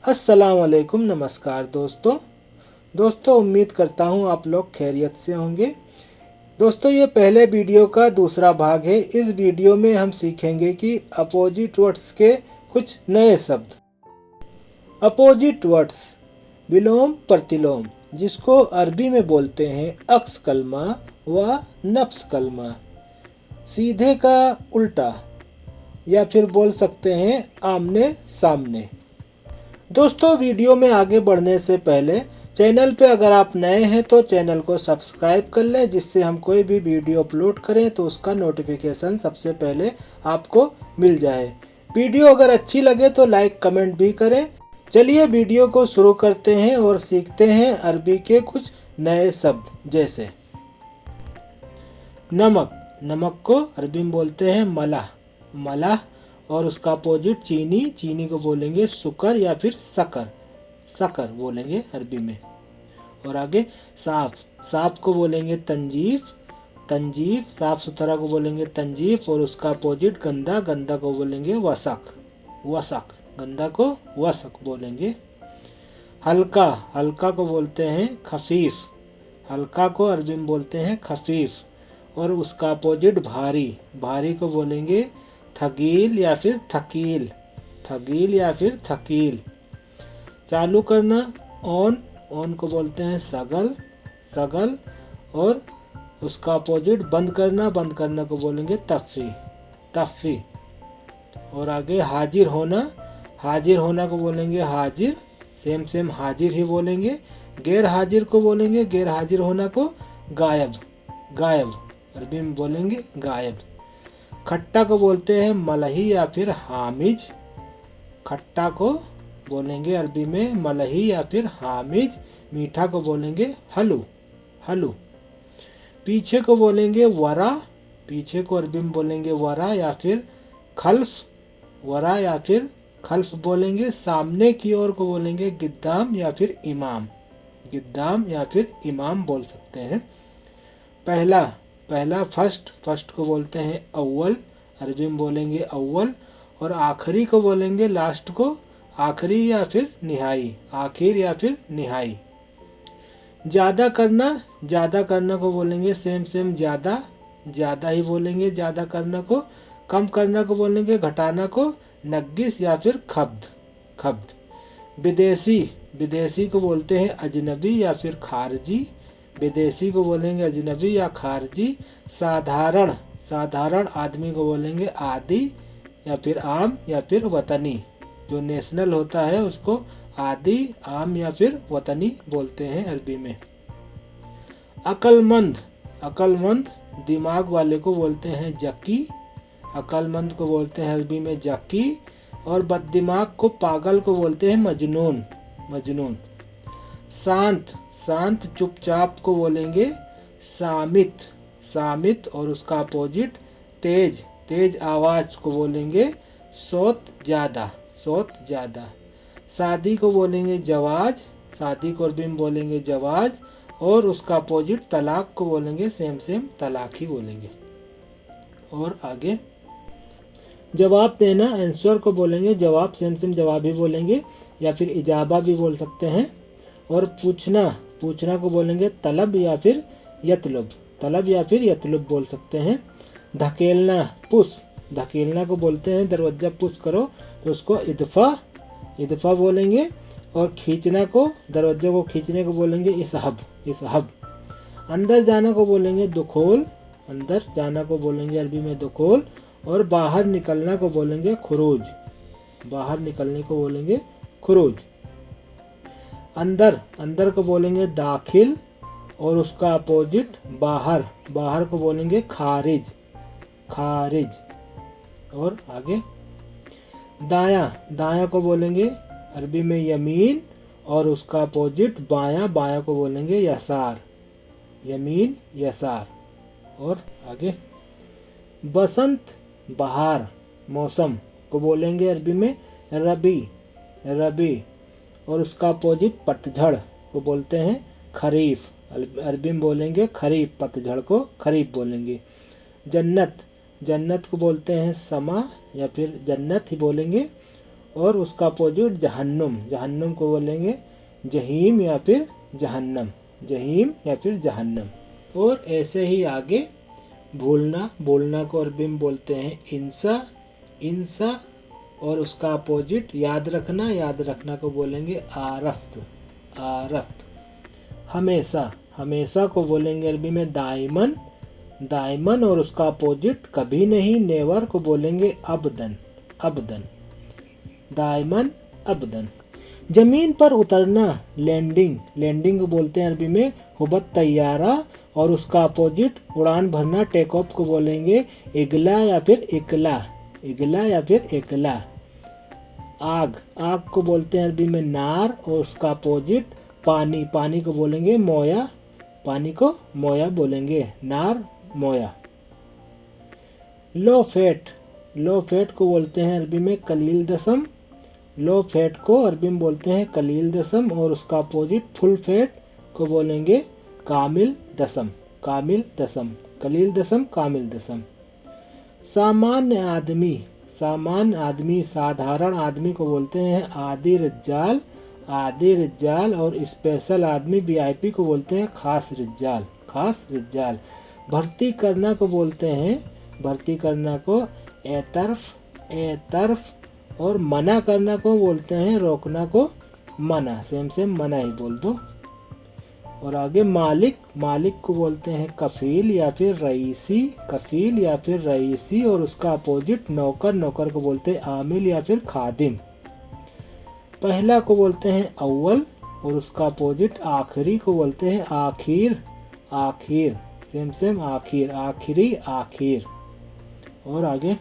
अस्सलाम वालेकुम, नमस्कार दोस्तों उम्मीद करता हूँ आप लोग खैरियत से होंगे। दोस्तों ये पहले वीडियो का दूसरा भाग है। इस वीडियो में हम सीखेंगे कि अपोजिट वर्ड्स के कुछ नए शब्द। अपोजिट वर्ड्स विलोम प्रतिलोम, जिसको अरबी में बोलते हैं अक्स कलमा व नफ्स कलमा, सीधे का उल्टा, या फिर बोल सकते हैं आमने सामने। दोस्तों वीडियो में आगे बढ़ने से पहले चैनल पे अगर आप नए हैं तो चैनल को सब्सक्राइब कर लें, जिससे हम कोई भी वीडियो अपलोड करें तो उसका नोटिफिकेशन सबसे पहले आपको मिल जाए। वीडियो अगर अच्छी लगे तो लाइक कमेंट भी करें। चलिए वीडियो को शुरू करते हैं और सीखते हैं अरबी के कुछ नए शब्द। जैसे नमक, नमक को अरबी में बोलते हैं मलाह, मलाह। और उसका अपोजिट चीनी, चीनी को बोलेंगे शुकर या फिर शकर, शकर बोलेंगे अरबी में। और आगे साफ, साफ को बोलेंगे तंजीफ, तंजीफ। साफ सुथरा को बोलेंगे तंजीफ। और उसका अपोजिट गंदा, गंदा को बोलेंगे वसक, वसक। गंदा को वसक बोलेंगे। हल्का, हल्का को बोलते हैं खफीफ, हल्का को अरबी में बोलते हैं खफीफ। और उसका अपोजिट भारी, भारी को बोलेंगे थकील या फिर थकील, थकील या फिर थकील। चालू करना ऑन, ऑन को बोलते हैं सगल, सगल। और उसका अपोजिट बंद करना, बंद करना को बोलेंगे तफ़ी, तफ़ी। और आगे हाजिर होना, हाजिर होना को बोलेंगे हाजिर, सेम सेम हाजिर ही बोलेंगे। गैर हाजिर को बोलेंगे, गैर हाजिर होना को गायब, गायब अरबी में बोलेंगे गायब। खट्टा को बोलते हैं मलही या फिर हामिज, खट्टा को बोलेंगे अरबी में मलही या फिर हामिज। मीठा को बोलेंगे हलू, हलू। पीछे को बोलेंगे वरा, पीछे को अरबी में बोलेंगे वरा या फिर खल्फ, वरा या फिर खल्फ बोलेंगे। सामने की ओर को बोलेंगे गिद्दाम या फिर इमाम, गिद्दाम या फिर इमाम बोल सकते हैं। पहला, पहला फर्स्ट, फर्स्ट को बोलते हैं अव्वल, अरबी में बोलेंगे अव्वल। और आखिरी को बोलेंगे लास्ट को आखिरी या फिर निहाई, आखिर या फिर निहाई। ज़्यादा करना, ज़्यादा करना को बोलेंगे सेम सेम ज़्यादा, ज़्यादा ही बोलेंगे ज़्यादा करना को। कम करना को बोलेंगे घटाना को नग्गिस या फिर खब्द, खब्द। विदेशी, विदेशी को बोलते हैं अजनबी या फिर खारजी, विदेशी को बोलेंगे अजनबी या खारजी। साधारण, साधारण आदमी को बोलेंगे आदि या फिर आम या फिर वतनी, जो नेशनल होता है उसको आदि, आम या फिर वतनी बोलते हैं अरबी में। अक्लमंद, अक्लमंद दिमाग वाले को बोलते हैं जकी, अक्लमंद को बोलते हैं अरबी में जकी। और बददिमाग को पागल को बोलते हैं मजनून, मजनून। शांत, शांत चुपचाप को बोलेंगे सामित, सामित। और उसका अपोजिट तेज, तेज आवाज को बोलेंगे सौत ज़्यादा, सौत ज़्यादा। शादी को बोलेंगे जवाज, शादी को अरबी में बोलेंगे जवाज। और उसका अपोजिट तलाक को बोलेंगे सेम सेम तलाक ही बोलेंगे। और आगे जवाब देना, आंसर को बोलेंगे जवाब, सेम सेम जवाब ही बोलेंगे या फिर इजाबा भी बोल सकते हैं। और पूछना, पूछना को बोलेंगे तलब या फिर यतलब, तलब या फिर यतलब बोल सकते हैं। धकेलना पुश, धकेलना को बोलते हैं दरवाजा पुश करो तो उसको इदफा, इदफा बोलेंगे। और खींचना को, दरवाजे को खींचने को बोलेंगे इसहब, इसहब। अंदर जाना को बोलेंगे दुखोल, अंदर जाना को बोलेंगे अरबी में दुखोल। और बाहर निकलना को बोलेंगे खुरूज, बाहर निकलने को बोलेंगे खुरूज। अंदर, अंदर को बोलेंगे दाखिल। और उसका अपोजिट बाहर, बाहर को बोलेंगे खारिज, खारिज। और आगे दायां, दायां को बोलेंगे अरबी में यमीन। और उसका अपोजिट बायां, बायां को बोलेंगे यसार, यमीन यसार। और आगे बसंत, बहार, मौसम को बोलेंगे अरबी में रबी, रबी। और उसका अपोजिट पतझड़ को बोलते हैं खरीफ, अरबी में बोलेंगे खरीफ, पतझड़ को खरीफ बोलेंगे। जन्नत, जन्नत को बोलते हैं समा या फिर जन्नत ही बोलेंगे। और उसका अपोजिट जहन्नुम, जहन्नुम को बोलेंगे जहीम या फिर जहन्नम, जहीम या फिर जहन्नम। और ऐसे ही आगे भूलना, बोलना को अरबी में बोलते हैं इंसा, इंसा, और उसका अपोजिट याद रखना, याद रखना को बोलेंगे आरफ्त, आरफ्त। हमेशा, हमेशा को बोलेंगे अरबी में दाइमन, दाइमन, और उसका अपोजिट कभी नहीं, नेवर को बोलेंगे अबदन, अबदन, दाइमन अबदन। जमीन पर उतरना, लैंडिंग, लैंडिंग को बोलते हैं अरबी में हुबत तैयारा, और उसका अपोजिट उड़ान भरना, टेक ऑफ को बोलेंगे इगला या फिर इकला, इगला या फिर इकला। आग, आग को बोलते हैं अरबी में नार, और उसका अपोजिट पानी, पानी को बोलेंगे मोया, पानी को मोया बोलेंगे, नार मोया। लो फैट, लो फैट को बोलते हैं अरबी में कलील दसम, लो फैट को अरबी में बोलते हैं कलील दसम, और उसका अपोजिट फुल फैट को बोलेंगे कामिल दसम, कामिल दसम, कलील दसम, कामिल दसम। सामान्य आदमी, सामान्य आदमी, साधारण आदमी को बोलते हैं आदि रिजाल, आदि रिजाल, और स्पेशल आदमी वीआईपी को बोलते हैं खास रिजाल, खास रिजाल। भर्ती करना को बोलते हैं, भर्ती करना को एतरफ, एतरफ, और मना करना को बोलते हैं रोकना को मना, सेम सेम मना ही बोल दो। और आगे मालिक, मालिक को बोलते हैं कफील या फिर रईसी, कफील या फिर रईसी, और उसका अपोजिट नौकर, नौकर को बोलते हैं आमिल या फिर खादिम। पहला को बोलते हैं अव्वल, और उसका अपोजिट आखिरी को बोलते हैं आखिर, आखिर, सेम सेम आखिर, आखिरी, आखिर। और आगे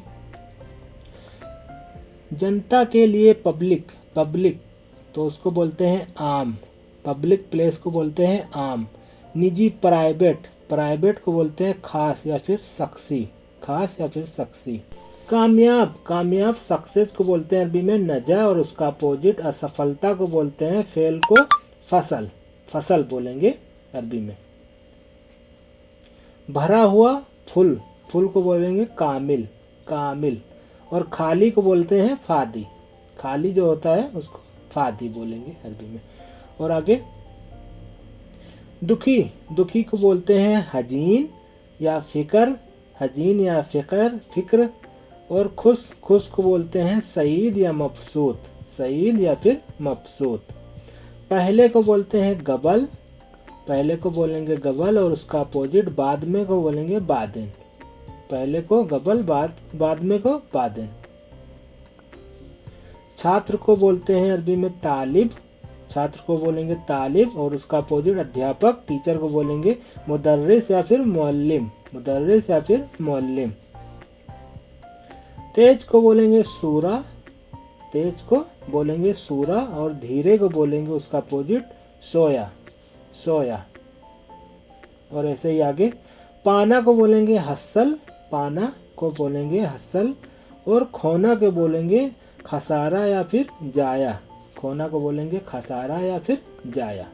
जनता के लिए पब्लिक, पब्लिक, तो उसको बोलते हैं आम, पब्लिक प्लेस को बोलते हैं आम। निजी प्राइवेट, प्राइवेट को बोलते हैं खास या फिर शख्सी, खास या फिर शख्सी। कामयाब, कामयाब सक्सेस को बोलते हैं अरबी में नजा, और उसका अपोजिट असफलता को बोलते हैं फेल को फसल, फसल बोलेंगे अरबी में। भरा हुआ फुल, फुल को बोलेंगे कामिल, कामिल, और खाली को बोलते हैं फादी, खाली जो होता है उसको फादी बोलेंगे अरबी में। और आगे दुखी, दुखी को बोलते हैं हजीन या फिकर, हजीन या फिकर, फिक्र। और खुश, खुश को बोलते हैं सईद या मबसूत, सईद या फिर मबसूत। पहले को बोलते हैं गबल, पहले को बोलेंगे गबल, और उसका अपोजिट बाद में को बोलेंगे बादिन, पहले को गबल, बाद में को बादिन। छात्र को बोलते हैं अरबी में तालिब, छात्र को बोलेंगे तालिब, और उसका अपोजिट अध्यापक, टीचर को बोलेंगे मुदर्रिस या फिर मुअल्लिम, मुदर्रिस या फिर मुअल्लिम। तेज को बोलेंगे सूरा, तेज को बोलेंगे सूरा, और धीरे को बोलेंगे उसका अपोजिट सोया, सोया। और ऐसे ही आगे पाना को बोलेंगे हसल, पाना को बोलेंगे हसल, और खोना को बोलेंगे खसारा या फिर जाया, खोना को बोलेंगे खसारा या फिर जाया।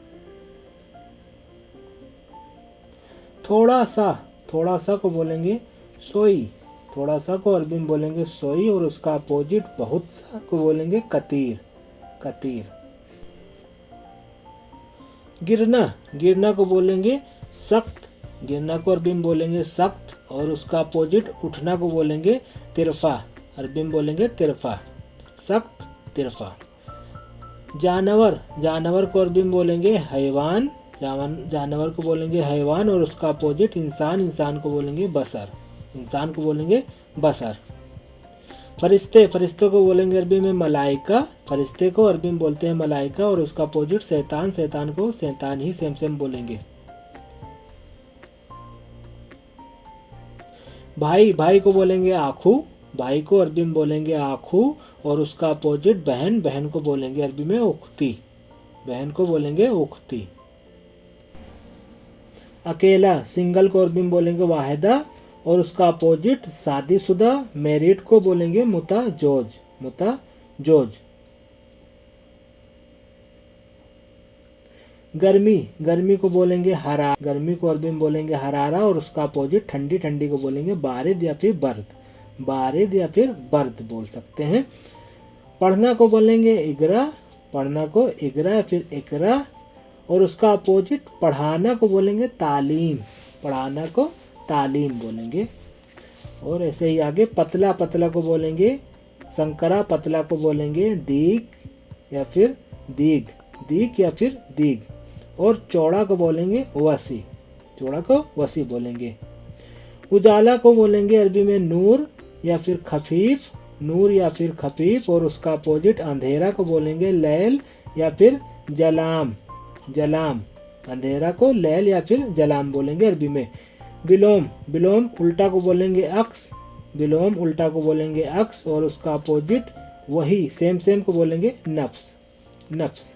थोड़ा सा, थोड़ा सा को बोलेंगे सोई, थोड़ा सा को अरबी में बोलेंगे सोई, और उसका अपोजिट बहुत सा को बोलेंगे कतीर, कतीर। गिरना, गिरना को बोलेंगे सख्त, गिरना को अरबी में बोलेंगे सख्त, और उसका अपोजिट उठना को बोलेंगे तिरफा, अरबी में बोलेंगे तिरफा, सख्त, तिरफा। जानवर, जानवर को अरबी में बोलेंगे हैवान, जानवर को बोलेंगे हैवान, और उसका अपोजिट इंसान, इंसान को बोलेंगे बसर, इंसान को बोलेंगे बसर। फरिश्ते, फरिश्तों को बोलेंगे अरबी में मलाइका, फरिश्ते को अरबी में बोलते हैं मलाइका, और उसका अपोजिट शैतान, शैतान को शैतान ही सेम सेम बोलेंगे। भाई, भाई को बोलेंगे आखू, भाई को अरबी में बोलेंगे आखू, और उसका अपोजिट बहन, बहन को बोलेंगे अरबी में उख्ती, बहन को बोलेंगे उख्ती। अकेला, सिंगल को अरबी में बोलेंगे वाहिदा, और उसका अपोजिट शादीशुदा, मैरिड को बोलेंगे मुताजोज, मुताजोज। गर्मी, गर्मी को बोलेंगे हरा, गर्मी को अरबी में बोलेंगे हरारा, और उसका अपोजिट ठंडी, ठंडी को बोलेंगे बारिद या फिर बर्द, बारिद या फिर बर्द बोल सकते हैं। पढ़ना को बोलेंगे इगरा, पढ़ना को इगरा फिर इकरा, और उसका अपोजिट पढ़ाना को बोलेंगे तालीम, पढ़ाना को तालीम बोलेंगे। और ऐसे ही आगे पतला, पतला को बोलेंगे संकरा, पतला को बोलेंगे दीग या फिर दीग, दीग या फिर दीग। और चौड़ा को बोलेंगे वसी, चौड़ा को वसी बोलेंगे। उजाला को बोलेंगे अरबी में नूर या फिर खफीफ, नूर या फिर खफीफ, और उसका अपोजिट अंधेरा को बोलेंगे लैल या फिर जलाम, जलाम। अंधेरा को लैल या फिर जलाम बोलेंगे अरबी में। विलोम, विलोम उल्टा को बोलेंगे अक्स, विलोम उल्टा को बोलेंगे अक्स, और उसका अपोजिट वही सेम सेम को बोलेंगे नफ्स, नफ्स।